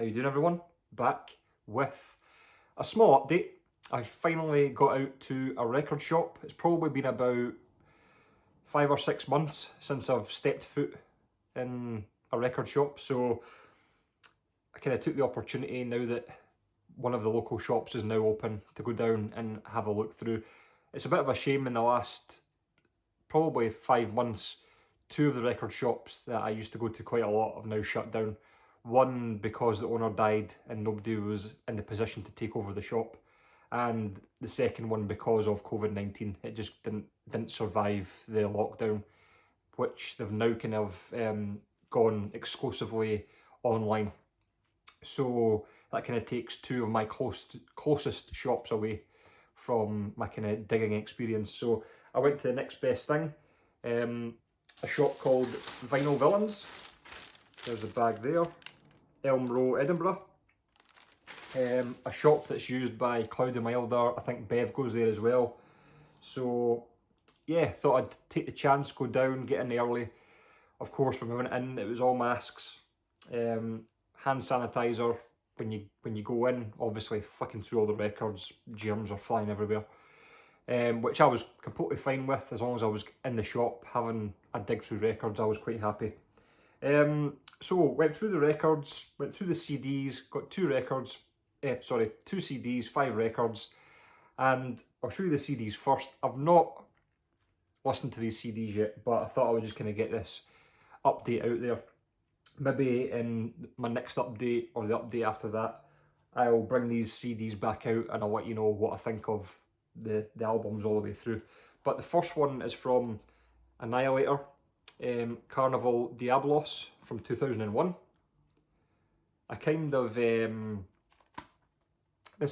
How you doing, everyone? Back with a small update. I finally got out to a record shop. It's probably been about 5 or 6 months since I've stepped foot in a record shop, so I kind of took the opportunity, now that one of the local shops is now open, to go down and have a look through. It's a bit of a shame, in the last probably 5 months, 2 of the record shops that I used to go to quite a lot have now shut down. One because the owner died and nobody was in the position to take over the shop, and the second one because of COVID-19. It just didn't survive the lockdown, which they've now kind of gone exclusively online. So that kind of takes 2 of my closest shops away from my kind of digging experience. So I went to the next best thing, a shop called Vinyl Villains. There's the bag there. Elm Row, Edinburgh. A shop that's used by Cloudy Milder. I think Bev goes there as well. So yeah, thought I'd take the chance, go down, get in early. Of course, when we went in, it was all masks, hand sanitizer. When you go in, obviously flicking through all the records, germs are flying everywhere. Which I was completely fine with, as long as I was in the shop having a dig through records. I was quite happy. So went through the records, went through the CDs, got 2 CDs, 5 records, and I'll show you the CDs first. I've not listened to these CDs yet, but I thought I would just kind of get this update out there. Maybe in my next update or the update after that, I'll bring these CDs back out and I'll let you know what I think of the albums all the way through. But the first one is from Annihilator, Carnival Diablos from 2001. I kind of, this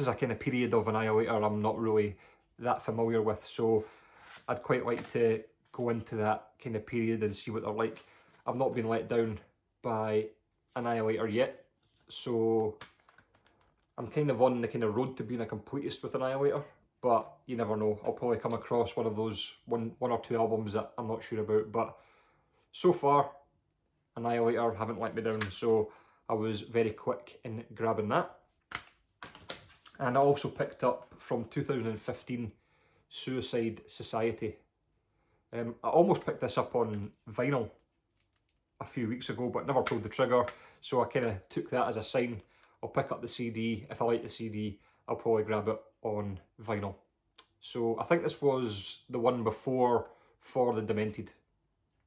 is a kind of period of Annihilator I'm not really that familiar with, so I'd quite like to go into that kind of period and see what they're like. I've not been let down by Annihilator yet, so I'm kind of on the kind of road to being a completist with Annihilator, but you never know. I'll probably come across one of those one or 2 albums that I'm not sure about, but so far Annihilator haven't let me down, so I was very quick in grabbing that. And I also picked up from 2015 Suicide Society. I almost picked this up on vinyl a few weeks ago, but never pulled the trigger, so I kind of took that as a sign. I'll pick up the CD. If I like the CD, I'll probably grab it on vinyl. So I think this was the one before For the Demented,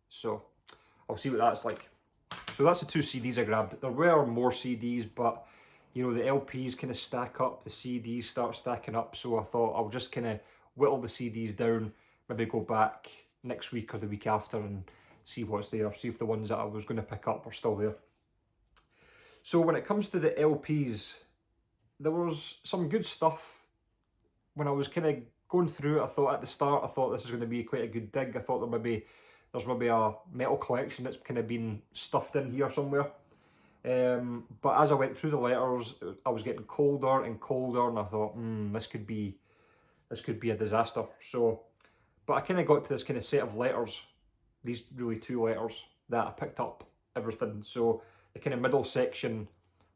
so I'll see what that's like. So that's the 2 CDs I grabbed. There were more CDs, but you know, the LPs kind of stack up, the CDs start stacking up, so I thought I'll just kind of whittle the CDs down, maybe go back next week or the week after and see what's there, see if the ones that I was going to pick up are still there. So when it comes to the LPs, there was some good stuff. When I was kind of going through it, I thought at the start, I thought this is going to be quite a good dig. I thought there's maybe a metal collection that's kind of been stuffed in here somewhere. But as I went through the letters, I was getting colder and colder, and I thought, this could be a disaster. So, but I kind of got to this kind of set of letters, these really 2 letters, that I picked up everything. So the kind of middle section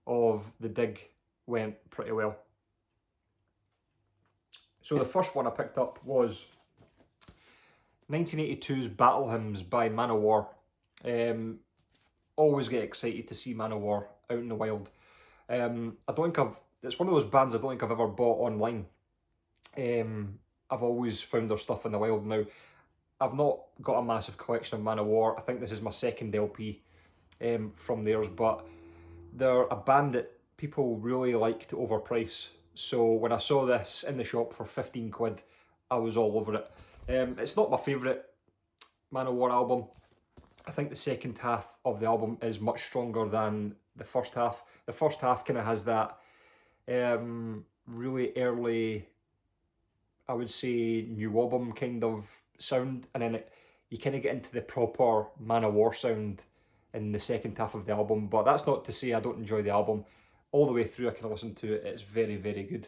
of the dig went pretty well. So the first one I picked up was 1982's Battle Hymns by Manowar. Always get excited to see Manowar out in the wild. It's one of those bands I don't think I've ever bought online. I've always found their stuff in the wild. Now, I've not got a massive collection of Manowar. I think this is my 2nd LP from theirs, but they're a band that people really like to overprice. So when I saw this in the shop for 15 quid, I was all over it. It's not my favourite Manowar album. I think the second half of the album is much stronger than the first half. The first half kind of has that really early, I would say, new album kind of sound, and then you kind of get into the proper Manowar sound in the second half of the album. But that's not to say I don't enjoy the album. All the way through I can listen to it. It's very, very good.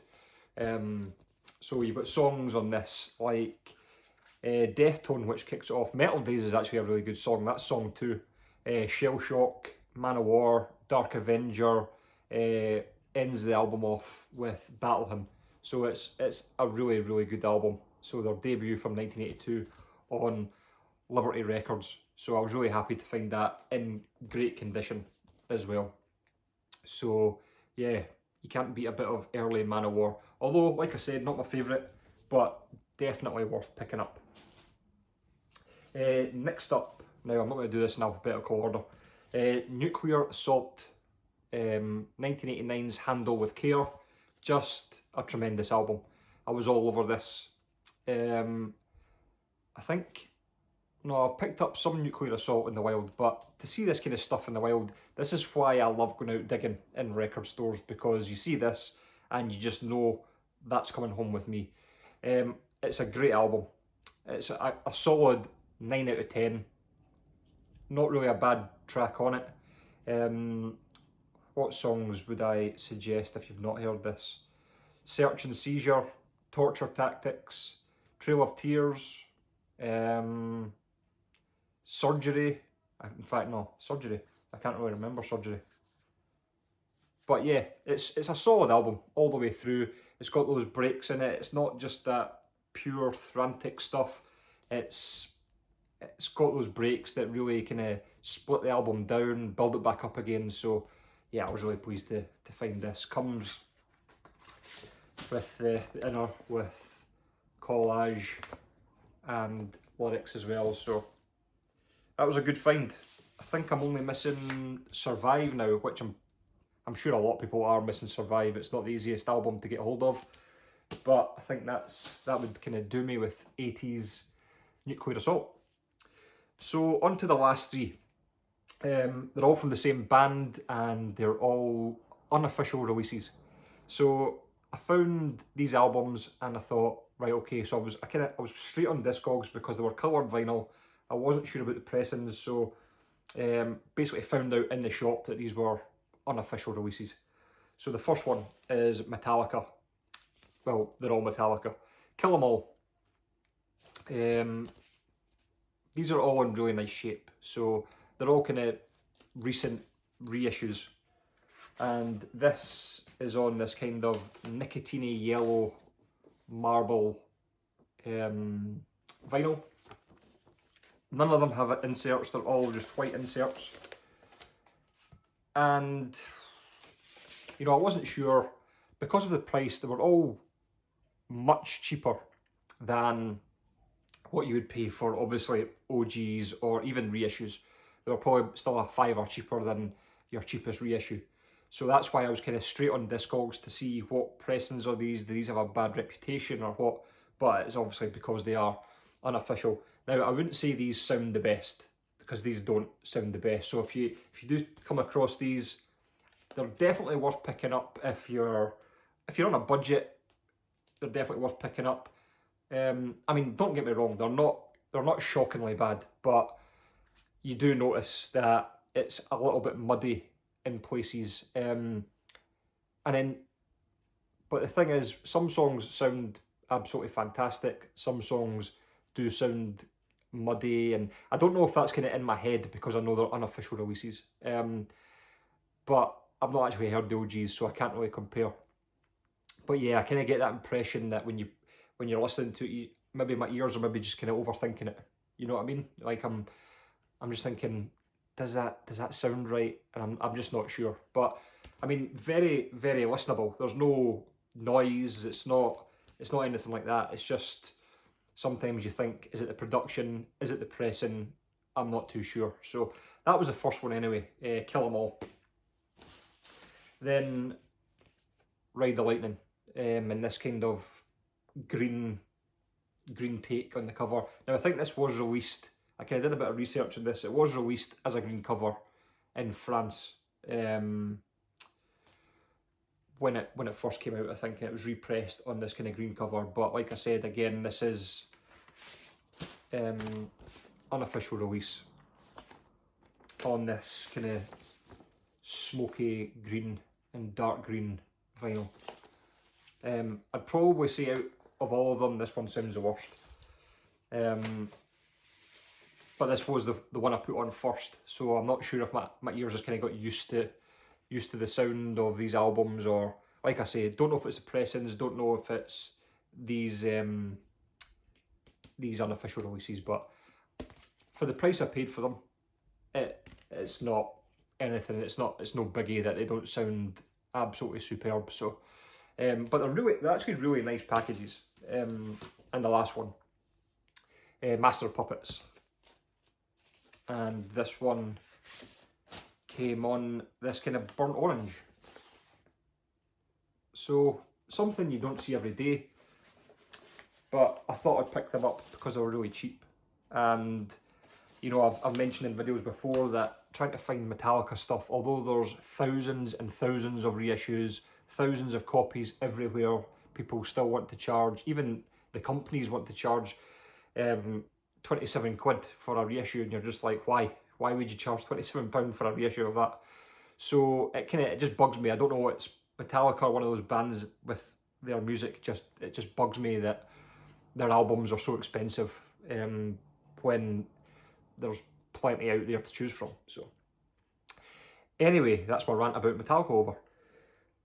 So you've got songs on this like Death Tone, which kicks it off. Metal Days is actually a really good song. That's song 2. Shell Shock, Manowar, Dark Avenger, ends the album off with Battle Hymn. So it's a really, really good album. So their debut from 1982 on Liberty Records. So I was really happy to find that in great condition as well. So yeah, you can't beat a bit of early Manowar. Although, like I said, not my favourite, but definitely worth picking up. Next up, now I'm not going to do this in alphabetical order. Nuclear Assault, 1989's Handle with Care. Just a tremendous album. I was all over this. I think, no, I've picked up some Nuclear Assault in the wild, but to see this kind of stuff in the wild, this is why I love going out digging in record stores, because you see this and you just know that's coming home with me. It's a great album. It's a solid 9 out of 10. Not really a bad track on it. What songs would I suggest if you've not heard this? Search and Seizure, Torture Tactics, Trail of Tears, Surgery. In fact, no, Surgery. I can't really remember Surgery. But yeah, it's a solid album all the way through. It's got those breaks in it. It's not just that pure frantic stuff. It's got those breaks that really kind of split the album down, build it back up again. So yeah, I was really pleased to find this. Comes with the inner with collage and lyrics as well. So that was a good find. I think I'm only missing Survive now, which I'm sure a lot of people are missing Survive. It's not the easiest album to get hold of, but I think that would kind of do me with 80s Nuclear Assault. So on to the last three. They're all from the same band and they're all unofficial releases. So I found these albums and I thought, right, okay, so I was straight on Discogs because they were coloured vinyl. I wasn't sure about the pressings, so basically found out in the shop that these were unofficial releases. So the first one is Metallica. Well, they're all Metallica. Kill 'Em All. These are all in really nice shape. So they're all kind of recent reissues. And this is on this kind of nicotine yellow marble vinyl. None of them have inserts, they're all just white inserts. And, you know, I wasn't sure, because of the price, they were all much cheaper than what you would pay for, obviously, OGs or even reissues. They were probably still a £5 cheaper than your cheapest reissue. So that's why I was kind of straight on Discogs to see what pressings are these, do these have a bad reputation or what, but it's obviously because they are unofficial. Now, I wouldn't say these sound the best, because these don't sound the best. So if you do come across these, they're definitely worth picking up if you're on a budget. They're definitely worth picking up. I mean, don't get me wrong, they're not shockingly bad, but you do notice that it's a little bit muddy in places. But the thing is, some songs sound absolutely fantastic. Some songs do sound muddy, and I don't know if that's kind of in my head because I know they're unofficial releases. But I've not actually heard the OGs, so I can't really compare. But yeah, I kind of get that impression that when you're listening to it, maybe my ears are maybe just kind of overthinking it. You know what I mean? Like I'm just thinking, does that sound right? And I'm just not sure. But I mean, very, very listenable. There's no noise. It's not anything like that. It's just sometimes you think, is it the production? Is it the pressing? I'm not too sure. So that was the first one anyway. Kill 'Em All. Then Ride the Lightning. In this kind of green take on the cover. Now I think this was released, I kind of did a bit of research on this, it was released as a green cover in France when it first came out, I think, and it was repressed on this kind of green cover. But like I said, again, this is unofficial release on this kind of smoky green and dark green vinyl. I'd probably say out of all of them, this one sounds the worst. But this was the one I put on first, so I'm not sure if my ears just kind of got used to used to the sound of these albums, or like I say, don't know if it's the pressings, don't know if it's these unofficial releases, but for the price I paid for them, it's not anything. It's no biggie that they don't sound absolutely superb. So, but they're actually really nice packages. And the last one, Master of Puppets, and this one came on this kind of burnt orange. So something you don't see every day, but I thought I'd pick them up because they were really cheap. And you know, I've mentioned in videos before that trying to find Metallica stuff, although there's thousands and thousands of reissues, thousands of copies everywhere, people still want to charge, even the companies want to charge 27 quid for a reissue, and you're just like, why? Why would you charge £27 for a reissue of that? So it just bugs me. I don't know, it's Metallica, one of those bands with their music, it just bugs me that their albums are so expensive when there's plenty out there to choose from. So anyway, that's my rant about Metallica over.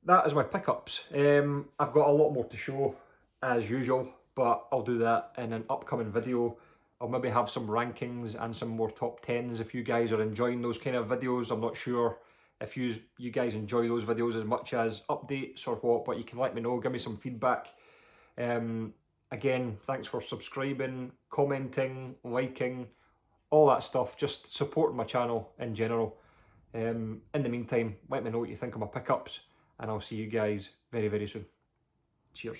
That is my pickups. I've got a lot more to show as usual, but I'll do that in an upcoming video. I'll maybe have some rankings and some more top 10s if you guys are enjoying those kind of videos. I'm not sure if you guys enjoy those videos as much as updates or what, but you can let me know, give me some feedback. Again, thanks for subscribing, commenting, liking, all that stuff, just supporting my channel in general. In the meantime, let me know what you think of my pickups, and I'll see you guys very, very soon. Cheers.